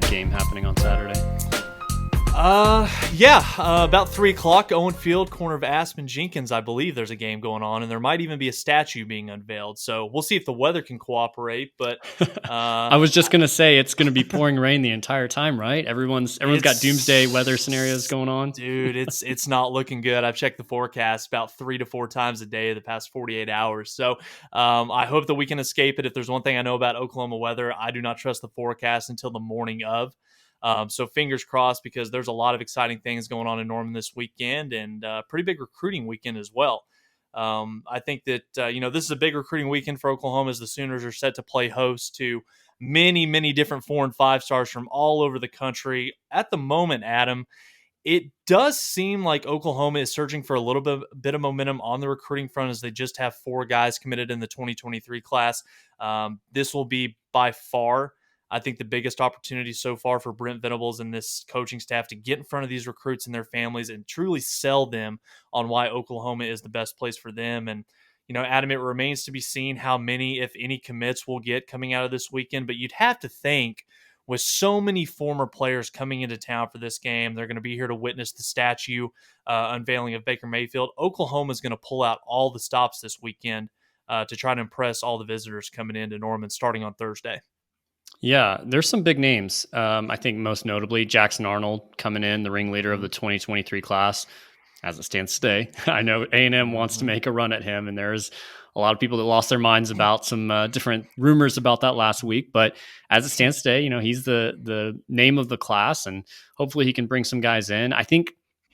big game happening on Saturday? About 3 o'clock, Owen Field, corner of Aspen Jenkins. I believe there's a game going on, and there might even be a statue being unveiled. So we'll see if the weather can cooperate. But I was just gonna say it's gonna be pouring rain the entire time, right? Everyone's got doomsday weather scenarios going on. Dude, it's not looking good. I've checked the forecast about 3 to 4 times a day the past 48 hours. So I hope that we can escape it. If there's one thing I know about Oklahoma weather, I do not trust the forecast until the morning of. So fingers crossed, because there's a lot of exciting things going on in Norman this weekend, and pretty big recruiting weekend as well. I think that, this is a big recruiting weekend for Oklahoma, as the Sooners are set to play host to many, many different 4 and 5 stars from all over the country. At the moment, Adam, it does seem like Oklahoma is searching for a little bit of momentum on the recruiting front, as they just have 4 guys committed in the 2023 class. This will be by far, I think, the biggest opportunity so far for Brent Venables and this coaching staff to get in front of these recruits and their families and truly sell them on why Oklahoma is the best place for them. And, Adam, it remains to be seen how many, if any, commits we'll get coming out of this weekend. But you'd have to think, with so many former players coming into town for this game, they're going to be here to witness the statue unveiling of Baker Mayfield. Oklahoma is going to pull out all the stops this weekend to try to impress all the visitors coming into Norman starting on Thursday. Yeah, there's some big names. I think most notably Jackson Arnold coming in, the ringleader of the 2023 class. As it stands today, I know A&M wants to make a run at him, and there's a lot of people that lost their minds about some different rumors about that last week. But as it stands today, he's the name of the class, and hopefully he can bring some guys in. I think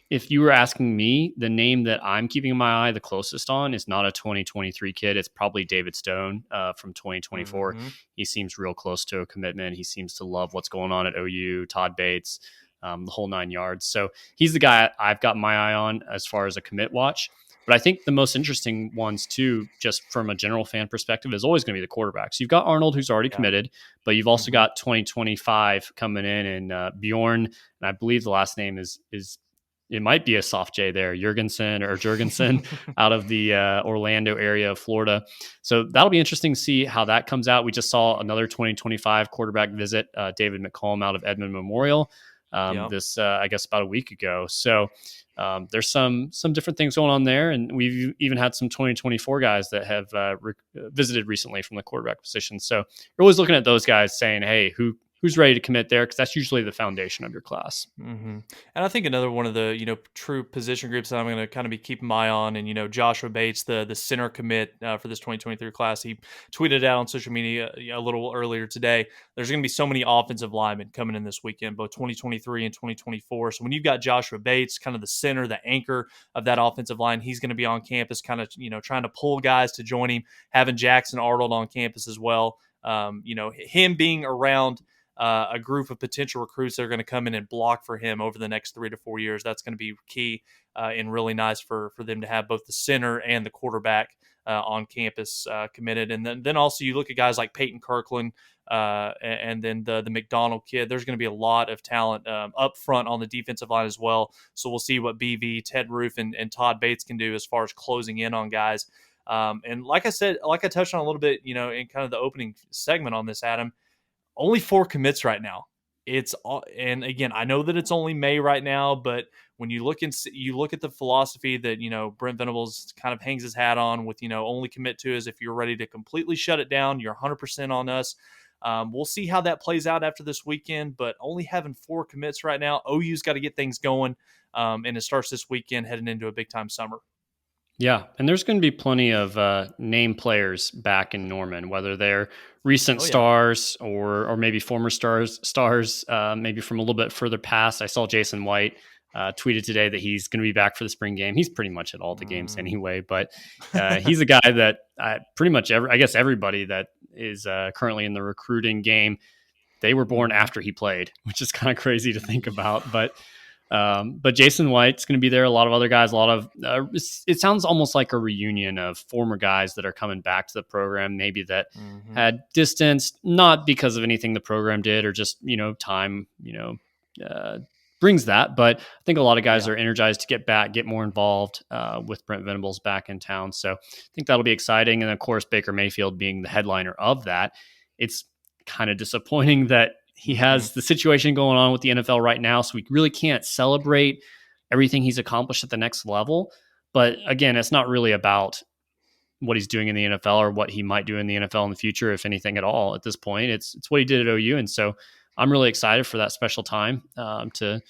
if you were asking me, the name that I'm keeping my eye the closest on is not a 2023 kid. It's probably David Stone from 2024. Mm-hmm. He seems real close to a commitment. He seems to love what's going on at OU, Todd Bates, the whole 9 yards. So he's the guy I've got my eye on as far as a commit watch. But I think the most interesting ones, too, just from a general fan perspective, is always going to be the quarterbacks. You've got Arnold, who's already committed, but you've also got 2025 coming in, and Bjorn, and I believe the last name is it might be a soft J there, Jurgensen out of the Orlando area of Florida. So that'll be interesting to see how that comes out. We just saw another 2025 quarterback visit, David McCollum out of Edmond Memorial, this, I guess, about a week ago. So there's some different things going on there. And we've even had some 2024 guys that have visited recently from the quarterback position. So you're always looking at those guys saying, hey, who's ready to commit there? Because that's usually the foundation of your class. Mm-hmm. And I think another one of the, true position groups that I'm going to kind of be keeping my eye on, and, Joshua Bates, the center commit for this 2023 class, he tweeted out on social media a little earlier today, there's going to be so many offensive linemen coming in this weekend, both 2023 and 2024. So when you've got Joshua Bates, kind of the center, the anchor of that offensive line, he's going to be on campus kind of, trying to pull guys to join him, having Jackson Arnold on campus as well. Him being around a group of potential recruits that are going to come in and block for him over the next 3 to 4 years. That's going to be key and really nice for them to have both the center and the quarterback on campus committed. And then also you look at guys like Peyton Kirkland and then the McDonald kid. There's going to be a lot of talent up front on the defensive line as well. So we'll see what BV, Ted Roof, and Todd Bates can do as far as closing in on guys. And like I said, like I touched on a little bit, in kind of the opening segment on this, Adam, only 4 commits right now. And again, I know that it's only May right now, but when you look at the philosophy that, Brent Venables kind of hangs his hat on with, only commit to is if you're ready to completely shut it down, you're 100% on us. We'll see how that plays out after this weekend, but only having 4 commits right now, OU's got to get things going. And it starts this weekend heading into a big time summer. Yeah, and there's going to be plenty of name players back in Norman, whether they're recent stars or maybe former stars, maybe from a little bit further past. I saw Jason White tweeted today that he's going to be back for the spring game. He's pretty much at all the games anyway, but he's a guy that pretty much everybody that is currently in the recruiting game, they were born after he played, which is kind of crazy to think about, but Jason White's going to be there. A lot of other guys, it sounds almost like a reunion of former guys that are coming back to the program, maybe that had distanced, not because of anything the program did or just, time, brings that. But I think a lot of guys are energized to get back, get more involved with Brent Venables back in town. So I think that'll be exciting. And of course, Baker Mayfield being the headliner of that, it's kind of disappointing that he Mm-hmm. has the situation going on with the NFL right now, so we really can't celebrate everything he's accomplished at the next level. But again, it's not really about what he's doing in the NFL or what he might do in the NFL in the future, if anything at all. At this point, it's what he did at OU, and so I'm really excited for that special time to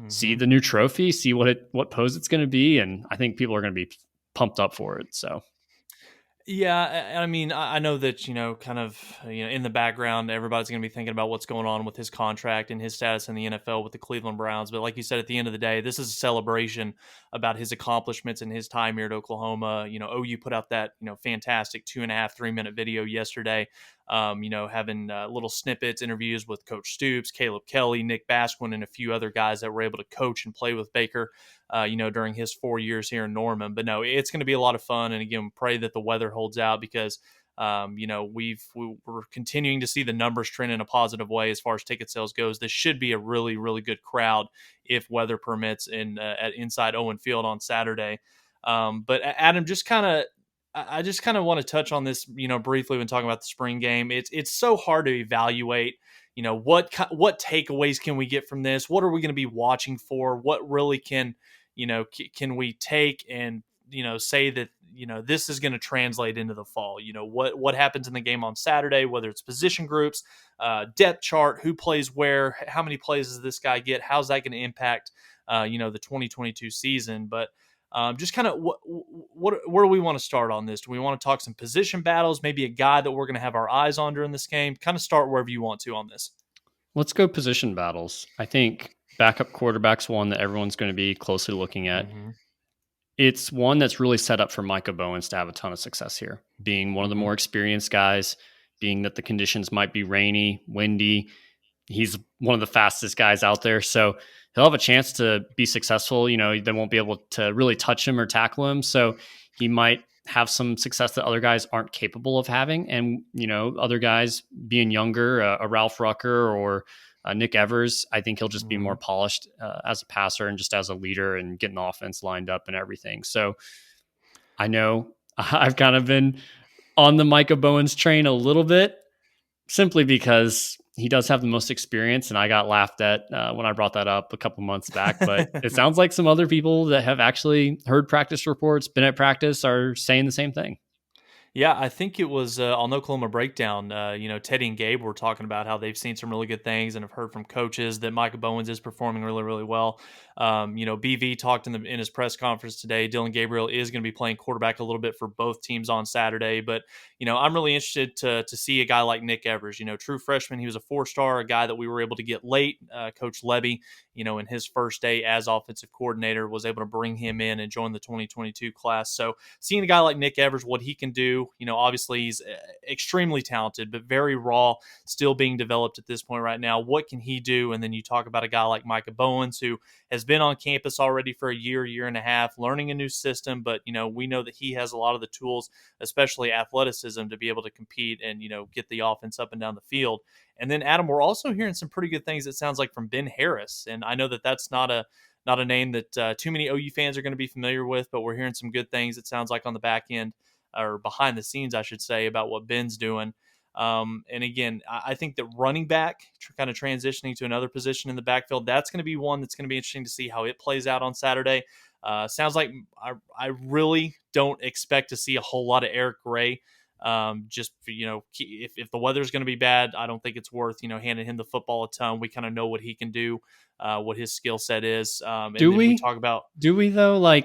see Mm-hmm. the new trophy, see what pose it's going to be, and I think people are going to be pumped up for it. So Yeah, I mean, I know that, kind of, in the background, everybody's going to be thinking about what's going on with his contract and his status in the NFL with the Cleveland Browns. But like you said, at the end of the day, this is a celebration about his accomplishments and his time here at Oklahoma. OU put out that, fantastic 2.5, 3 minute video yesterday, having little snippets, interviews with Coach Stoops, Caleb Kelly, Nick Basquin, and a few other guys that were able to coach and play with Baker, during his 4 years here in Norman. But no, it's going to be a lot of fun. And again, pray that the weather holds out because, we're continuing to see the numbers trend in a positive way as far as ticket sales goes. This should be a really, really good crowd if weather permits at inside Owen Field on Saturday. But Adam, I just kind of want to touch on this, briefly when talking about the spring game. It's so hard to evaluate, what takeaways can we get from this? What are we going to be watching for? What really can we take and, say that, this is going to translate into the fall? What happens in the game on Saturday, whether it's position groups, depth chart, who plays where, how many plays does this guy get? How's that going to impact, the 2022 season? But just kind of where do we want to start on this? Do we want to talk some position battles, maybe a guy that we're going to have our eyes on during this game? Kind of start wherever you want to on this. let's go position battles. I think backup quarterback's one that everyone's going to be closely looking at. Mm-hmm. It's one that's really set up for Micah Bowens to have a ton of success here, being one of the more experienced guys, being that the conditions might be rainy, windy. He's one of the fastest guys out there. So he'll have a chance to be successful. They won't be able to really touch him or tackle him. So he might have some success that other guys aren't capable of having. And, other guys being younger, a Ralph Rucker or Nick Evers, I think he'll just be more polished as a passer and just as a leader and getting the offense lined up and everything. So I know I've kind of been on the Micah Bowens train a little bit simply because he does have the most experience, and I got laughed at when I brought that up a couple months back. But it sounds like some other people that have actually heard practice reports, been at practice, are saying the same thing. Yeah, I think it was on Oklahoma Breakdown. Teddy and Gabe were talking about how they've seen some really good things and have heard from coaches that Micah Bowens is performing really, really well. BV talked in his press conference today. Dylan Gabriel is going to be playing quarterback a little bit for both teams on Saturday. But I'm really interested to see a guy like Nick Evers. True freshman. He was a 4-star, a guy that we were able to get late. Coach Levy, in his first day as offensive coordinator, was able to bring him in and join the 2022 class. So seeing a guy like Nick Evers, what he can do. Obviously he's extremely talented, but very raw, still being developed at this point right now. What can he do? And then you talk about a guy like Micah Bowens, who has been on campus already for a year and a half, learning a new system. But, we know that he has a lot of the tools, especially athleticism, to be able to compete and, get the offense up and down the field. And then, Adam, we're also hearing some pretty good things, it sounds like, from Ben Harris. And I know that that's not a name that too many OU fans are going to be familiar with, but we're hearing some good things, it sounds like, on the back end, or behind the scenes, I should say, about what Ben's doing. And again, I think that running back, kind of transitioning to another position in the backfield, that's going to be one that's going to be interesting to see how it plays out on Saturday. Sounds like I really don't expect to see a whole lot of Eric Gray. Just if the weather's going to be bad, I don't think it's worth handing him the football a ton. We kind of know what he can do, what his skill set is. And Do then we talk about? Do we though?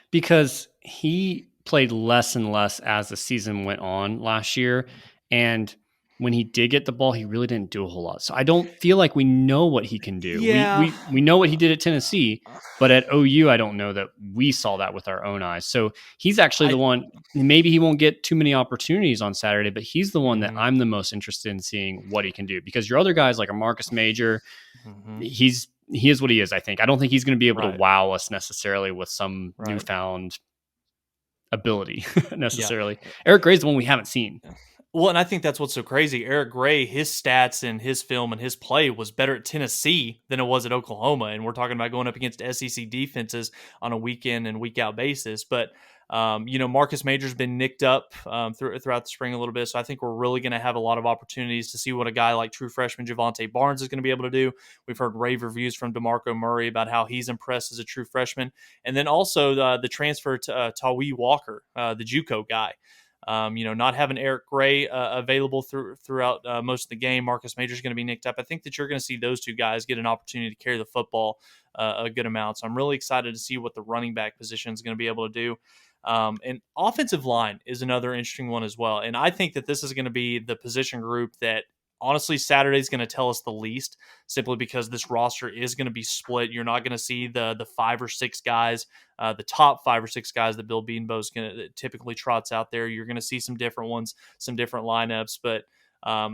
Because he played less and less as the season went on last year, and when he did get the ball, he really didn't do a whole lot. So I don't feel like we know what he can do. Yeah. We know what he did at Tennessee, but at OU, I don't know that we saw that with our own eyes. So he's actually the one. Maybe he won't get too many opportunities on Saturday, but he's the one that I'm the most interested in seeing what he can do. Because your other guys like a Marcus Major, he is what he is. I think. I don't think he's going to be able to wow us necessarily with some newfound ability necessarily. Yeah. Eric Gray's the one we haven't seen. Well, and I think that's what's so crazy. Eric Gray, his stats and his film and his play was better at Tennessee than it was at Oklahoma. And we're talking about going up against SEC defenses on a week in and week out basis. But Marcus Major's been nicked up throughout the spring a little bit, so I think we're really going to have a lot of opportunities to see what a guy like true freshman Javante Barnes is going to be able to do. We've heard rave reviews from DeMarco Murray about how he's impressed as a true freshman, and then also the transfer to Tawee Walker, the JUCO guy. Not having Eric Gray available throughout most of the game. Marcus Major's going to be nicked up. I think that you're going to see those two guys get an opportunity to carry the football a good amount. So I'm really excited to see what the running back position is going to be able to do. And offensive line is another interesting one as well. And I think that this is going to be the position group that honestly Saturday is going to tell us the least, simply because this roster is going to be split. You're not going to see the 5 or 6 guys, the top 5 or 6 guys that Bill Bedenbaugh is going to typically trots out there. You're going to see some different ones, some different lineups, but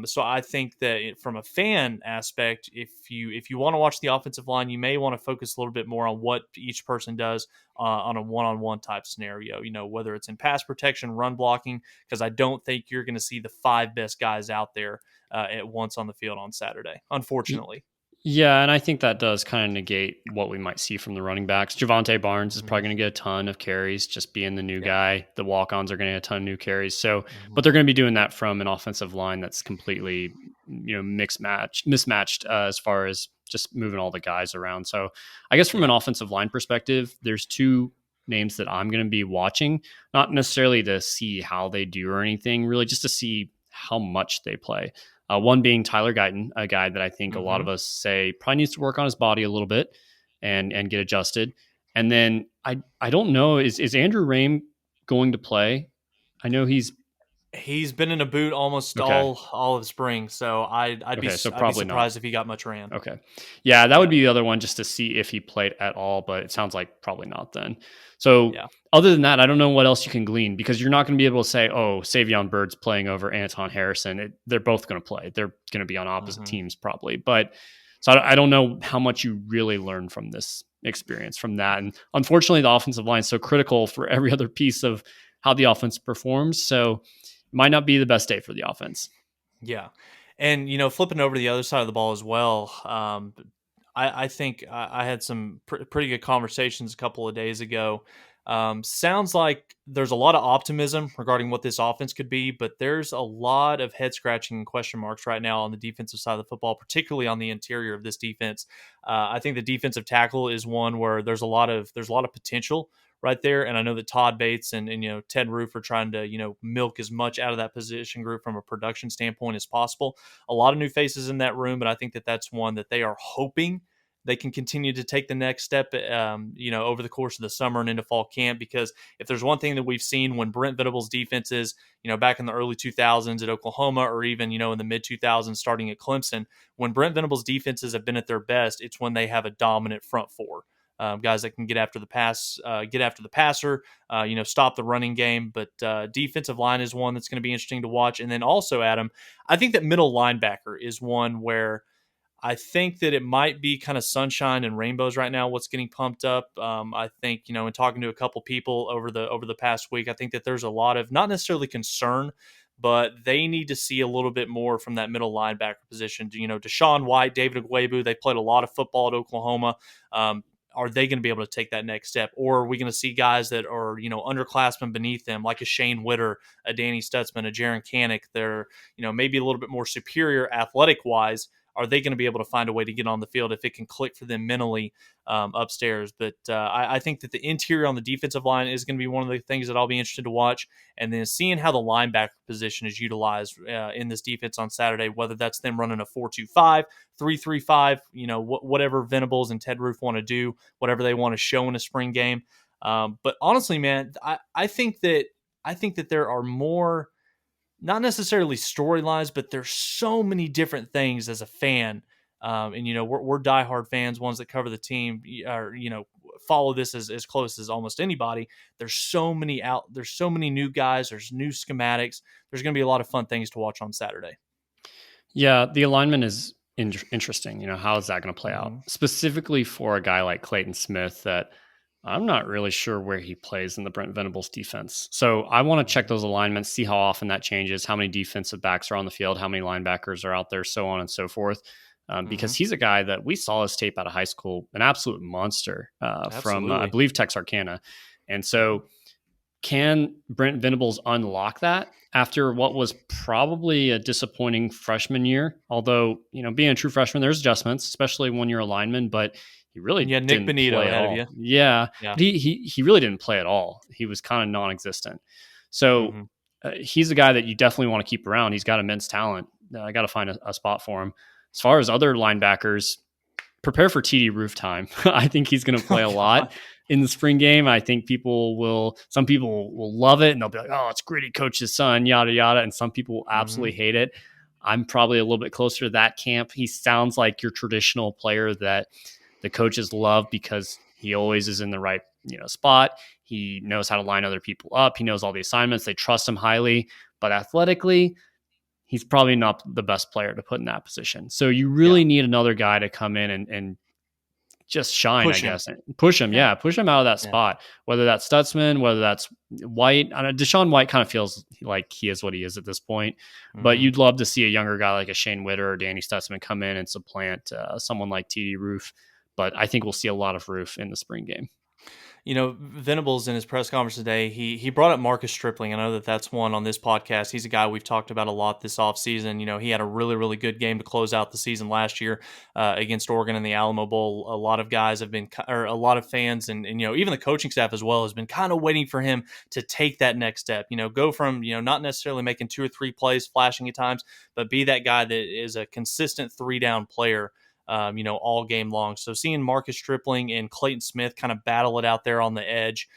so I think that from a fan aspect, if you want to watch the offensive line, you may want to focus a little bit more on what each person does on a one-on-one type scenario, whether it's in pass protection, run blocking, because I don't think you're going to see the 5 best guys out there at once on the field on Saturday, unfortunately. Yeah, and I think that does kind of negate what we might see from the running backs. Javante Barnes is probably going to get a ton of carries just being the new guy. The walk-ons are going to get a ton of new carries. So, but they're going to be doing that from an offensive line that's completely, mismatched as far as just moving all the guys around. So, I guess from an offensive line perspective, there's 2 names that I'm going to be watching, not necessarily to see how they do or anything, really just to see how much they play. One being Tyler Guyton, a guy that I think a lot of us say probably needs to work on his body a little bit and get adjusted. And then I don't know, is Andrew Rame going to play? I know he's been in a boot almost all of spring, so I'd be surprised not. if he got much ran. Okay, yeah, that would be the other one, just to see if he played at all. But it sounds like probably not then. So other than that, I don't know what else you can glean, because you're not going to be able to say, oh, Savion Bird's playing over Anton Harrison. They're both going to play. They're going to be on opposite teams probably. But so I don't know how much you really learn from this experience from that. And unfortunately, the offensive line is so critical for every other piece of how the offense performs. So it might not be the best day for the offense. Yeah. And, flipping over to the other side of the ball as well, I think I had some pretty good conversations a couple of days ago. Sounds like there's a lot of optimism regarding what this offense could be, but there's a lot of head scratching and question marks right now on the defensive side of the football, particularly on the interior of this defense. I think the defensive tackle is one where there's a lot of potential right there, and I know that Todd Bates and Ted Roof are trying to milk as much out of that position group from a production standpoint as possible. A lot of new faces in that room, but I think that that's one that they are hoping they can continue to take the next step, over the course of the summer and into fall camp. Because if there's one thing that we've seen when Brent Venables' defenses, back in the early 2000s at Oklahoma, or even, in the mid 2000s starting at Clemson, when Brent Venables' defenses have been at their best, it's when they have a dominant front four. Guys that can get after the passer, stop the running game. But defensive line is one that's going to be interesting to watch. And then also, Adam, I think that middle linebacker is one where I think that it might be kind of sunshine and rainbows right now, what's getting pumped up. I think, in talking to a couple people over the past week, I think that there's a lot of not necessarily concern, but they need to see a little bit more from that middle linebacker position. Deshaun White, David Agwebu, they played a lot of football at Oklahoma. Are they going to be able to take that next step? Or are we going to see guys that are, underclassmen beneath them, like a Shane Witter, a Danny Stutzman, a Jaron Kanik? They're, maybe a little bit more superior athletic-wise. Are they going to be able to find a way to get on the field if it can click for them mentally upstairs? But I think that the interior on the defensive line is going to be one of the things that I'll be interested to watch. And then seeing how the linebacker position is utilized in this defense on Saturday, whether that's them running a 4-2-5, 3-3-5, whatever Venables and Ted Roof want to do, whatever they want to show in a spring game. But honestly, man, I think that there are more, not necessarily storylines, but there's so many different things as a fan. And we're diehard fans, ones that cover the team, or follow this as close as almost anybody. There's so many new guys, there's new schematics. There's going to be a lot of fun things to watch on Saturday. Yeah, the alignment is interesting. How is that going to play out? Specifically for a guy like Clayton Smith, that I'm not really sure where he plays in the Brent Venables defense. So I want to check those alignments, see how often that changes, how many defensive backs are on the field, how many linebackers are out there, so on and so forth. Because he's a guy that we saw his tape out of high school, an absolute monster from, I believe, Texarkana. And so can Brent Venables unlock that after what was probably a disappointing freshman year? Although, being a true freshman, there's adjustments, especially when you're a lineman, but he really Yeah, Nick didn't Benito play at ahead of all. you. Yeah, Yeah. but he really didn't play at all. He was kind of non-existent. So Mm-hmm. he's a guy that you definitely want to keep around. He's got immense talent. I got to find a spot for him. As far as other linebackers, prepare for TD Roof time. I think he's going to play a Oh lot God. in the spring game. I think some people will love it and they'll be like, oh, it's gritty coach's son, yada, yada. And some people will Mm-hmm. absolutely hate it. I'm probably a little bit closer to that camp. He sounds like your traditional player that the coaches love because he always is in the right, spot. He knows how to line other people up. He knows all the assignments. They trust him highly, but athletically, he's probably not the best player to put in that position. So you Yeah. really need another guy to come in and just shine, I Push him. guess. Push him. Yeah. Yeah. Push him out of that Yeah. spot, whether that's Stutzman, whether that's White. I know Deshaun White kind of feels like he is what he is at this point, but Mm-hmm. you'd love to see a younger guy like a Shane Witter or Danny Stutzman come in and supplant someone like TD Roof. But I think we'll see a lot of Roof in the spring game. Venables in his press conference today, he brought up Marcus Stripling. I know that's one on this podcast. He's a guy we've talked about a lot this offseason. He had a really, really good game to close out the season last year against Oregon in the Alamo Bowl. A lot of guys have been, or a lot of fans and even the coaching staff as well has been kind of waiting for him to take that next step. Go from, not necessarily making 2 or 3 plays, flashing at times, but be that guy that is a consistent 3-down player all game long. So seeing Marcus Stripling and Clayton Smith kind of battle it out there on the edge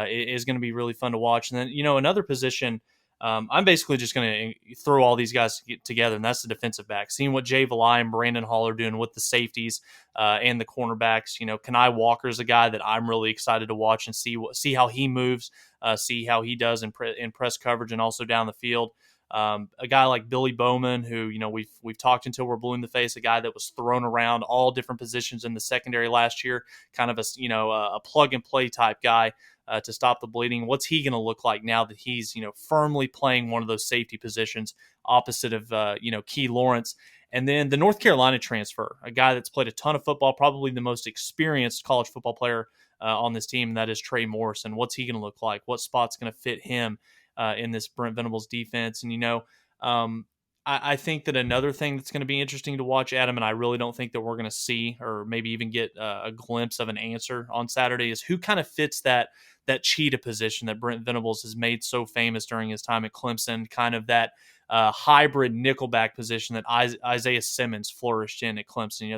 is going to be really fun to watch. And then, another position, I'm basically just going to throw all these guys together, and that's the defensive back. Seeing what Jay Valai and Brandon Hall are doing with the safeties and the cornerbacks. Kanai Walker is a guy that I'm really excited to watch and see how he moves, see how he does in press coverage and also down the field. A guy like Billy Bowman, who we've talked until we're blue in the face, a guy that was thrown around all different positions in the secondary last year, kind of a plug and play type guy to stop the bleeding. What's he going to look like now that he's firmly playing one of those safety positions opposite of Key Lawrence? And then the North Carolina transfer, a guy that's played a ton of football, probably the most experienced college football player on this team, and that is Trey Morrison. What's he going to look like? What spot's going to fit him in this Brent Venables defense? And, I think that another thing that's going to be interesting to watch, Adam, and I really don't think that we're going to see or maybe even get a glimpse of an answer on Saturday, is who kind of fits that cheetah position that Brent Venables has made so famous during his time at Clemson, kind of that hybrid nickelback position that Isaiah Simmons flourished in at Clemson.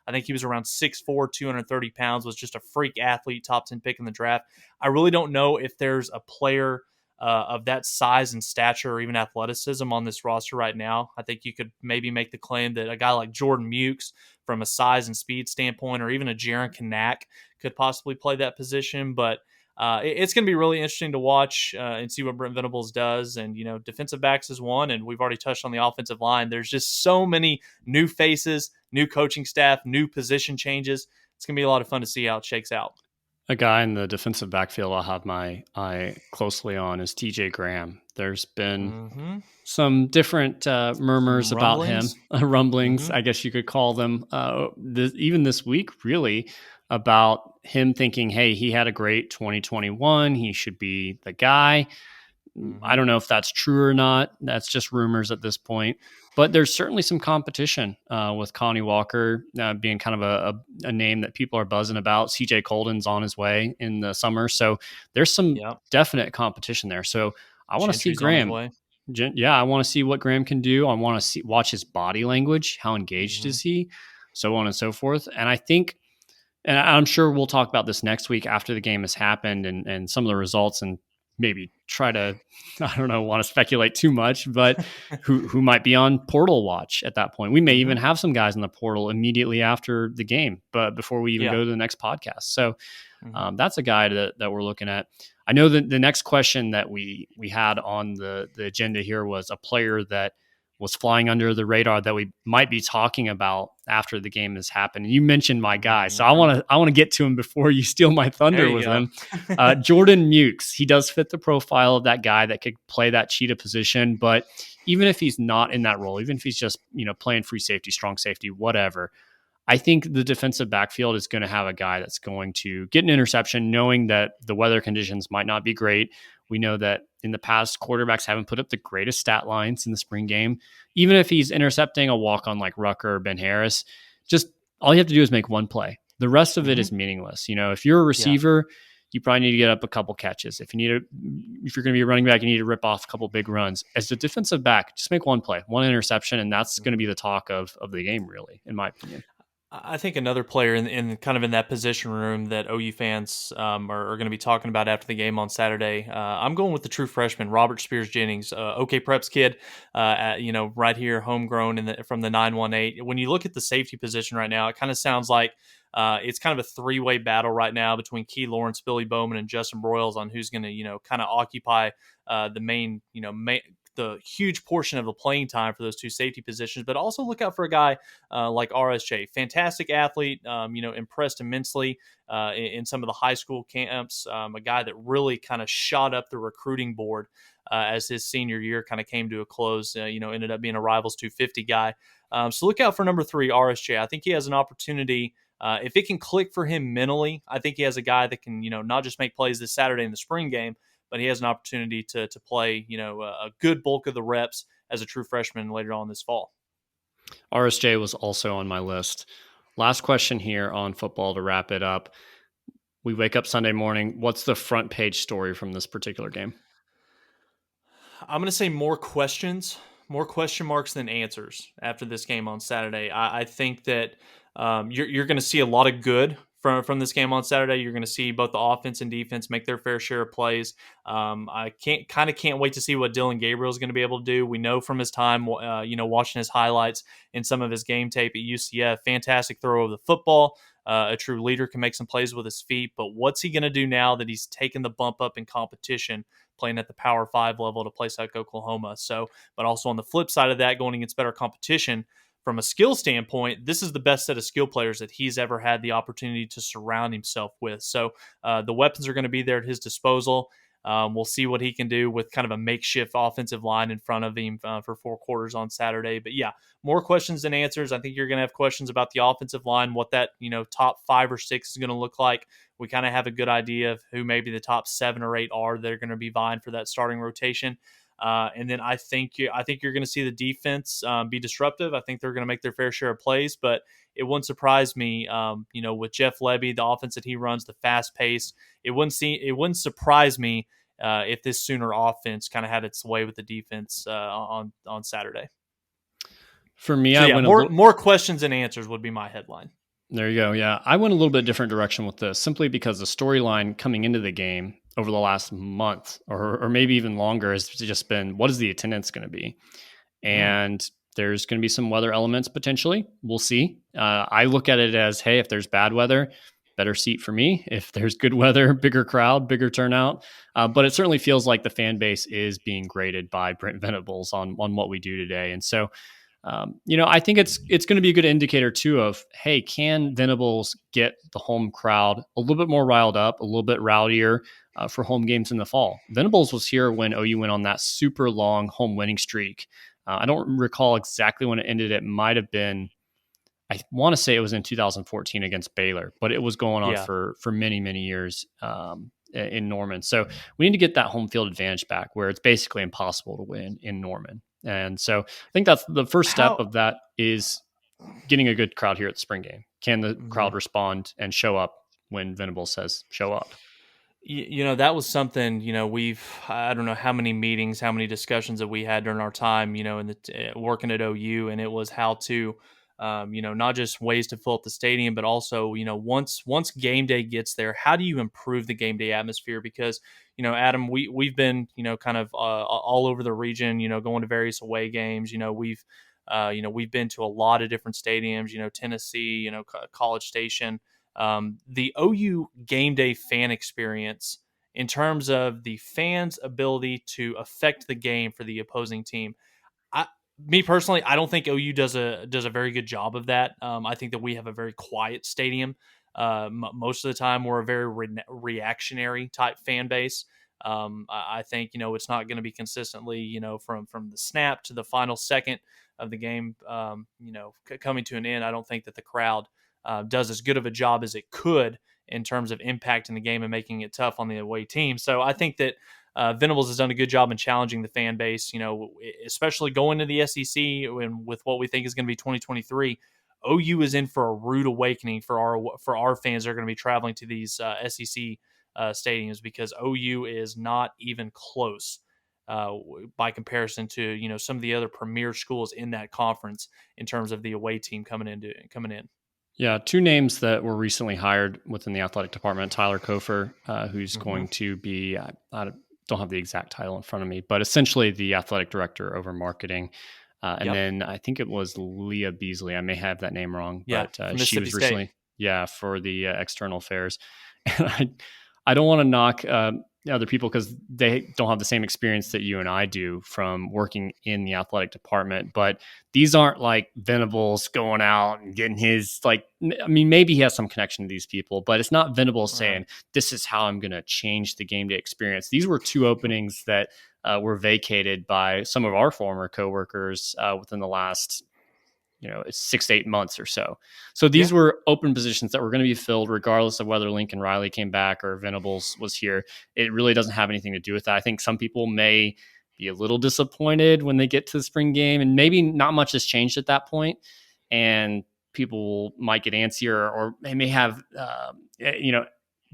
I think he was around 6'4", 230 pounds, was just a freak athlete, top 10 pick in the draft. I really don't know if there's a player of that size and stature or even athleticism on this roster right now. I think you could maybe make the claim that a guy like Jordan Mukes, from a size and speed standpoint, or even a Jaron Kanak, could possibly play that position. But it's going to be really interesting to watch and see what Brent Venables does. And, defensive backs is one, and we've already touched on the offensive line. There's just so many new faces, new coaching staff, new position changes. It's going to be a lot of fun to see how it shakes out. A guy in the defensive backfield I'll have my eye closely on is TJ Graham. There's been some different murmurs about him, rumblings, I guess you could call them, even this week, really, about him thinking, hey, he had a great 2021. He should be the guy. I don't know if that's true or not. That's just rumors at this point. But there's certainly some competition with Connie Walker being kind of a name that people are buzzing about. CJ Colden's on his way in the summer. So there's some definite competition there. So I want to see Graham. I want to see what Graham can do. I want to watch his body language. How engaged is he? So on and so forth. And I think, and I'm sure we'll talk about this next week after the game has happened and some of the results, and maybe try to, I don't know, want to speculate too much, but who might be on portal watch at that point. We may even have some guys in the portal immediately after the game, but before we even go to the next podcast. So that's a guy that we're looking at. I know that the next question that we had on the agenda here was a player that was flying under the radar that we might be talking about after the game has happened. You mentioned my guy, so I want to get to him before you steal my thunder with him. Jordan Mukes, he does fit the profile of that guy that could play that cheetah position, but even if he's not in that role, even if he's just playing free safety, strong safety, whatever, I think the defensive backfield is going to have a guy that's going to get an interception, knowing that the weather conditions might not be great. We know that in the past, quarterbacks haven't put up the greatest stat lines in the spring game. Even if he's intercepting a walk on like Rucker or Ben Harris, just all you have to do is make one play. The rest of it is meaningless. If you're a Yeah. receiver, you probably need to get up a couple catches. If you're going to be a running back, you need to rip off a couple big runs. As a defensive back, just make one play, one interception, and that's going to be the talk of the game, really, in my opinion. I think another player in kind of in that position room that OU fans are going to be talking about after the game on Saturday. I'm going with the true freshman, Robert Spears Jennings, OK Preps kid, right here, homegrown from the 918. When you look at the safety position right now, it kind of sounds like it's kind of a three-way battle right now between Key Lawrence, Billy Bowman, and Justin Broyles on who's going to kind of occupy the main the huge portion of the playing time for those two safety positions. But also look out for a guy like RSJ, fantastic athlete, impressed immensely in some of the high school camps, a guy that really kind of shot up the recruiting board as his senior year kind of came to a close, ended up being a Rivals 250 guy. So look out for number 3, RSJ. I think he has an opportunity. If it can click for him mentally, I think he has a guy that can, not just make plays this Saturday in the spring game, but he has an opportunity to play, a good bulk of the reps as a true freshman later on this fall. RSJ was also on my list. Last question here on football to wrap it up. We wake up Sunday morning. What's the front page story from this particular game? I'm going to say more question marks than answers after this game on Saturday. I think that you're going to see a lot of good from this game on Saturday. You're going to see both the offense and defense make their fair share of plays. I can't wait to see what Dylan Gabriel is going to be able to do. We know from his time, watching his highlights and some of his game tape at UCF, fantastic throw of the football. A true leader, can make some plays with his feet, but what's he going to do now that he's taken the bump up in competition, playing at the Power 5 level at a place like Oklahoma? So, but also on the flip side of that, going against better competition, from a skill standpoint, this is the best set of skill players that he's ever had the opportunity to surround himself with. So the weapons are going to be there at his disposal. We'll see what he can do with kind of a makeshift offensive line in front of him for 4 quarters on Saturday. But yeah, more questions than answers. I think you're going to have questions about the offensive line, what that top 5 or 6 is going to look like. We kind of have a good idea of who maybe the top 7 or 8 are that are going to be vying for that starting rotation. And then I think you're going to see the defense be disruptive. I think they're going to make their fair share of plays, but it wouldn't surprise me, with Jeff Lebby, the offense that he runs, the fast pace. It wouldn't surprise me if this Sooner offense kind of had its way with the defense on Saturday. For me, so more questions than answers would be my headline. There you go. Yeah, I went a little bit different direction with this, simply because the storyline coming into the game over the last month or maybe even longer has just been, what is the attendance going to be? And there's going to be some weather elements potentially. We'll see. I look at it as, hey, if there's bad weather, better seat for me. If there's good weather, bigger crowd, bigger turnout. But it certainly feels like the fan base is being graded by Brent Venables on what we do today. And so, I think it's going to be a good indicator too of, hey, can Venables get the home crowd a little bit more riled up, a little bit rowdier for home games in the fall? Venables was here when OU went on that super long home winning streak. I don't recall exactly when it ended. It might have been, I want to say it was in 2014 against Baylor, but it was going on for many, many years in Norman. So we need to get that home field advantage back, where it's basically impossible to win in Norman. And so I think that's the first step of that, is getting a good crowd here at the spring game. Can the crowd respond and show up when Venables says show up? That was something, I don't know how many meetings, how many discussions that we had during our time, in the working at OU, and it was how to, not just ways to fill up the stadium, but also, once game day gets there, how do you improve the game day atmosphere? Because, Adam, we've been, kind of all over the region, going to various away games. We've been to a lot of different stadiums, Tennessee, College Station. The OU game day fan experience, in terms of the fans' ability to affect the game for the opposing team, me personally, I don't think OU does a very good job of that. I think that we have a very quiet stadium. Most of the time, we're a very reactionary type fan base. I think it's not going to be consistently from the snap to the final second of the game coming to an end. I don't think that the crowd does as good of a job as it could in terms of impacting the game and making it tough on the away team. So I think that Venables has done a good job in challenging the fan base, especially going to the SEC and with what we think is going to be 2023. OU is in for a rude awakening for our fans that are going to be traveling to these SEC stadiums, because OU is not even close by comparison to some of the other premier schools in that conference in terms of the away team coming in. Yeah, two names that were recently hired within the athletic department: Tyler Kofer, who's going to be, I don't have the exact title in front of me, but essentially the athletic director over marketing. And then I think it was Leah Beasley. I may have that name wrong, but she was recently, for the external affairs. And I don't want to knock other people because they don't have the same experience that you and I do from working in the athletic department. But these aren't like Venables going out and getting his, maybe he has some connection to these people, but it's not Venables saying, this is how I'm going to change the game day experience. These were two openings that were vacated by some of our former coworkers within the last 6 to 8 months or so. So these were open positions that were going to be filled regardless of whether Lincoln Riley came back or Venables was here. It really doesn't have anything to do with that. I think some people may be a little disappointed when they get to the spring game, and maybe not much has changed at that point, and people might get antsier, or they may have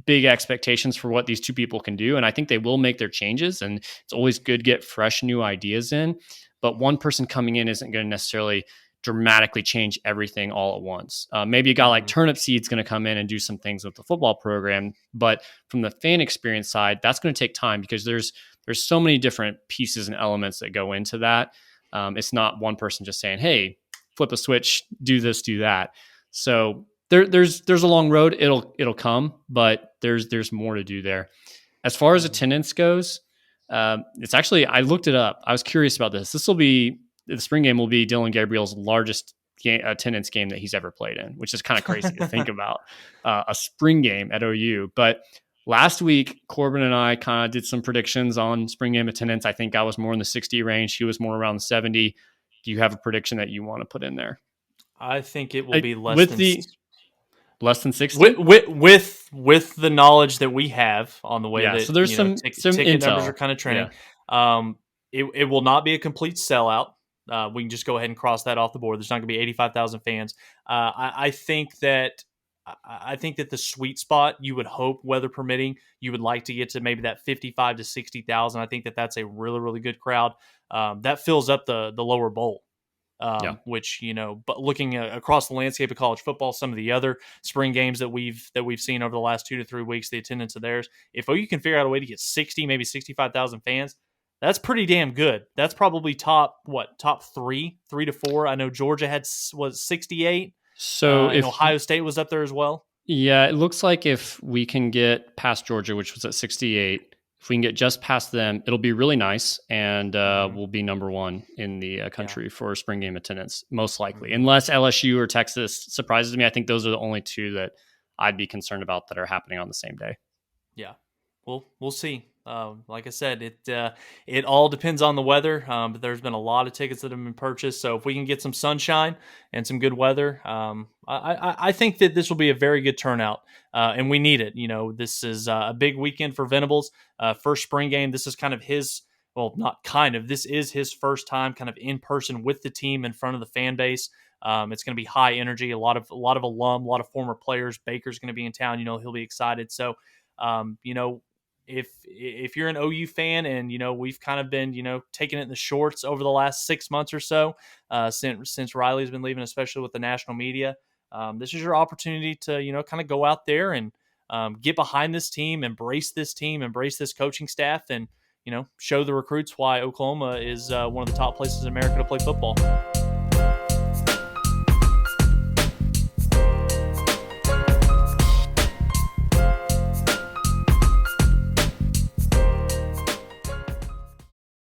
big expectations for what these two people can do. And I think they will make their changes, and it's always good to get fresh new ideas in, but one person coming in isn't going to necessarily dramatically change everything all at once. Maybe a guy like Turnip Seed's going to come in and do some things with the football program, but from the fan experience side, that's going to take time because there's so many different pieces and elements that go into that. It's not one person just saying, "Hey, flip a switch, do this, do that." So there's a long road. It'll come, but there's more to do there. As far as attendance goes, it's actually, I looked it up. I was curious about this. The spring game will be Dylan Gabriel's largest attendance game that he's ever played in, which is kind of crazy to think about, a spring game at OU. But last week, Corbin and I kind of did some predictions on spring game attendance. I think I was more in the 60 range. He was more around the 70. Do you have a prediction that you want to put in there? I think it will be less than 60 with the knowledge that we have on the way that so there's some ticket intel. Numbers are kind of trending. It will not be a complete sellout. We can just go ahead and cross that off the board. There's not going to be 85,000 fans. I think that the sweet spot, you would hope, weather permitting, you would like to get to maybe that 55 to 60,000. I think that's a really, really good crowd. That fills up the lower bowl. Which, but looking across the landscape of college football, some of the other spring games that we've seen over the last 2 to 3 weeks, the attendance of theirs, if OU can figure out a way to get 60, maybe 65,000 fans, that's pretty damn good. That's probably top 3 to 4. I know Georgia was 68. So if Ohio State was up there as well. Yeah, it looks like if we can get past Georgia, which was at 68, if we can get just past them, it'll be really nice, and we'll be number one in the country for spring game attendance, most likely. Unless LSU or Texas surprises me, I think those are the only two that I'd be concerned about that are happening on the same day. Yeah, we'll see. Like I said, it all depends on the weather, but there's been a lot of tickets that have been purchased. So if we can get some sunshine and some good weather, I think that this will be a very good turnout, and we need it. This is a big weekend for Venables. First spring game. This is kind of this is his first time kind of in person with the team in front of the fan base. It's going to be high energy, a lot of alum, a lot of former players. Baker's going to be in town. He'll be excited. So, if you're an OU fan, and we've kind of been taking it in the shorts over the last 6 months or so, since Riley's been leaving, especially with the national media, this is your opportunity to kind of go out there and get behind this team, embrace this coaching staff, and show the recruits why Oklahoma is one of the top places in America to play football.